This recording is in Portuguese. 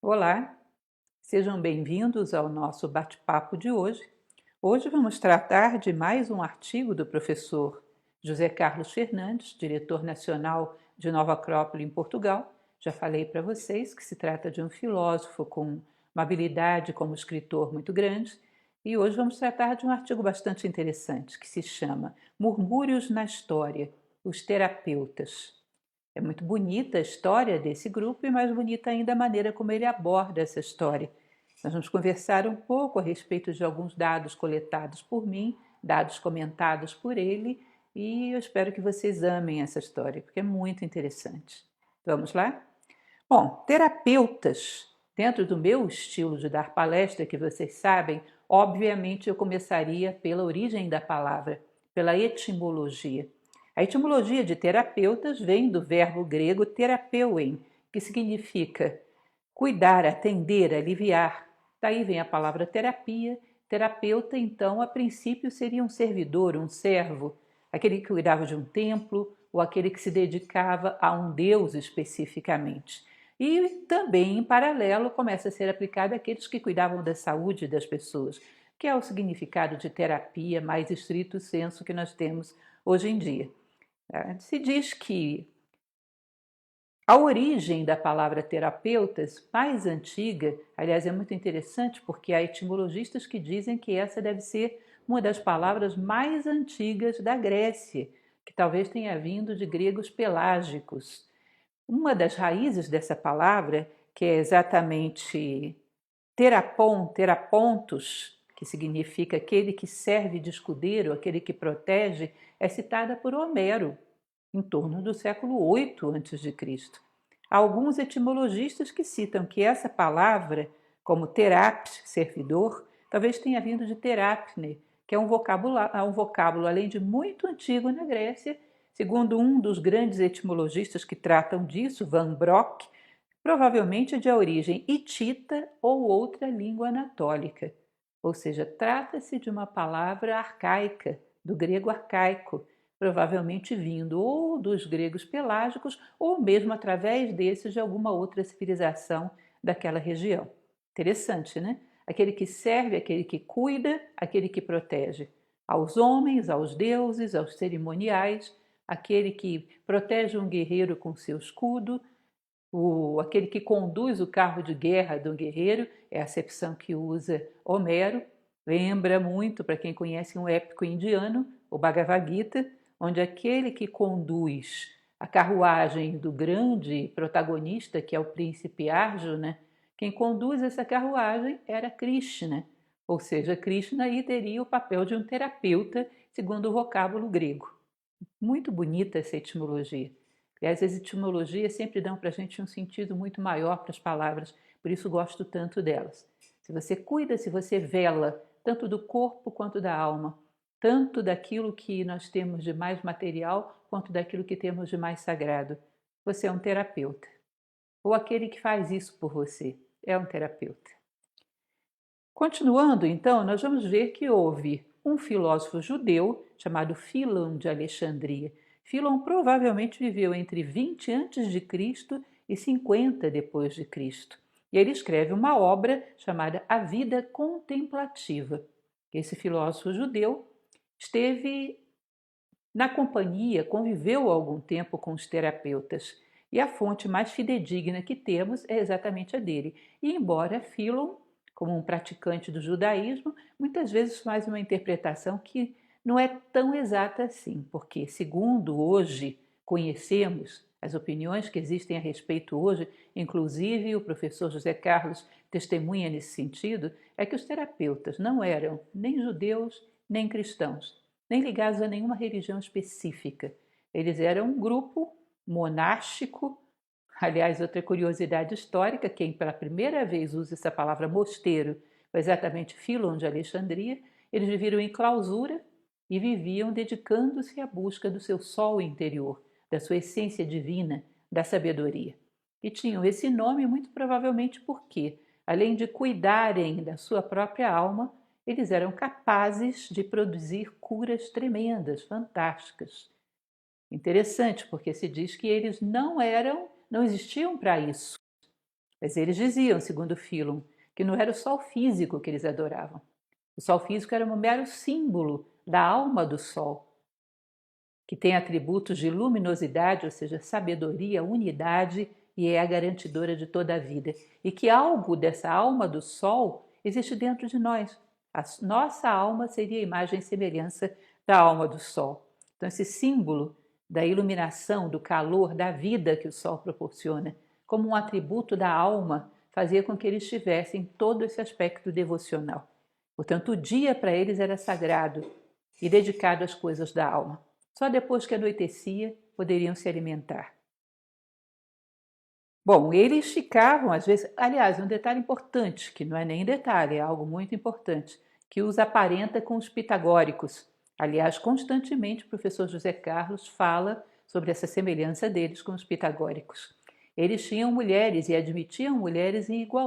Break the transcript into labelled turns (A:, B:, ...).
A: Olá, sejam bem-vindos ao nosso bate-papo de hoje. Hoje vamos tratar de mais um artigo do professor José Carlos Fernandes, diretor nacional de Nova Acrópole em Portugal. Já falei para vocês que se trata de um filósofo com uma habilidade como escritor muito grande, e hoje vamos tratar de um artigo bastante interessante que se chama Murmúrios na História, os Terapeutas. É muito bonita a história desse grupo e mais bonita ainda a maneira como ele aborda essa história. Nós vamos conversar um pouco a respeito de alguns dados coletados por mim, dados comentados por ele, e eu espero que vocês amem essa história, porque é muito interessante. Vamos lá? Bom, terapeutas, dentro do meu estilo de dar palestra, que vocês sabem, obviamente eu começaria pela origem da palavra, pela etimologia. A etimologia de terapeutas vem do verbo grego terapeuem, que significa cuidar, atender, aliviar. Daí vem a palavra terapia. Terapeuta, então, a princípio seria um servidor, um servo, aquele que cuidava de um templo ou aquele que se dedicava a um deus especificamente. E também, em paralelo, começa a ser aplicado àqueles que cuidavam da saúde das pessoas, que é o significado de terapia mais estrito senso que nós temos hoje em dia. Se diz que a origem da palavra terapeutas, mais antiga, aliás, é muito interessante porque há etimologistas que dizem que essa deve ser uma das palavras mais antigas da Grécia, que talvez tenha vindo de gregos pelágicos. Uma das raízes dessa palavra, que é exatamente terapon, terapontos, que significa aquele que serve de escudeiro, aquele que protege, é citada por Homero, em torno do século 8 a.C. Há alguns etimologistas que citam que essa palavra, como teraps, servidor, talvez tenha vindo de terapne, que é um vocábulo, além de muito antigo na Grécia, segundo um dos grandes etimologistas que tratam disso, Van Brock, provavelmente de origem hitita ou outra língua anatólica. Ou seja, trata-se de uma palavra arcaica, do grego arcaico, provavelmente vindo ou dos gregos pelágicos ou mesmo através desses de alguma outra civilização daquela região. Interessante, né? Aquele que serve, aquele que cuida, aquele que protege. Aos homens, aos deuses, aos cerimoniais, aquele que protege um guerreiro com seu escudo, aquele que conduz o carro de guerra do guerreiro, é a acepção que usa Homero. Lembra muito, para quem conhece um épico indiano, o Bhagavad Gita, onde aquele que conduz a carruagem do grande protagonista, que é o príncipe Arjuna, quem conduz essa carruagem era Krishna, ou seja, Krishna aí teria o papel de um terapeuta, segundo o vocábulo grego. Muito bonita essa etimologia. Aliás, as etimologias sempre dão para a gente um sentido muito maior para as palavras, por isso gosto tanto delas. Se você cuida, se você vela, tanto do corpo quanto da alma, tanto daquilo que nós temos de mais material, quanto daquilo que temos de mais sagrado, você é um terapeuta. Ou aquele que faz isso por você é um terapeuta. Continuando, então, nós vamos ver que houve um filósofo judeu chamado Filon de Alexandria. Filon provavelmente viveu entre 20 a.C. e 50 depois de Cristo. E ele escreve uma obra chamada A Vida Contemplativa. Esse filósofo judeu esteve na companhia, conviveu algum tempo com os terapeutas. E a fonte mais fidedigna que temos é exatamente a dele. E embora Filon, como um praticante do judaísmo, muitas vezes faz uma interpretação que não é tão exata assim, porque, segundo hoje conhecemos, as opiniões que existem a respeito hoje, inclusive o professor José Carlos testemunha nesse sentido, é que os terapeutas não eram nem judeus nem cristãos, nem ligados a nenhuma religião específica. Eles eram um grupo monástico. Aliás, outra curiosidade histórica, quem pela primeira vez usa essa palavra mosteiro foi exatamente Filon de Alexandria. Eles viveram em clausura e viviam dedicando-se à busca do seu sol interior, da sua essência divina, da sabedoria. E tinham esse nome muito provavelmente porque, além de cuidarem da sua própria alma, eles eram capazes de produzir curas tremendas, fantásticas. Interessante, porque se diz que eles não existiam para isso. Mas eles diziam, segundo Philon, que não era o sol físico que eles adoravam. O sol físico era um mero símbolo da alma do sol, que tem atributos de luminosidade, ou seja, sabedoria, unidade, e é a garantidora de toda a vida. E que algo dessa alma do sol existe dentro de nós. A nossa alma seria a imagem e semelhança da alma do sol. Então, esse símbolo da iluminação, do calor, da vida que o sol proporciona, como um atributo da alma, fazia com que eles tivessem todo esse aspecto devocional. Portanto, o dia para eles era sagrado e dedicado às coisas da alma. Só depois que anoitecia poderiam se alimentar. Bom, eles ficavam, às vezes, aliás, um detalhe importante, que não é nem detalhe, é algo muito importante, que os aparenta com os pitagóricos. Aliás, constantemente o professor José Carlos fala sobre essa semelhança deles com os pitagóricos. Eles tinham mulheres e admitiam mulheres em igualdade.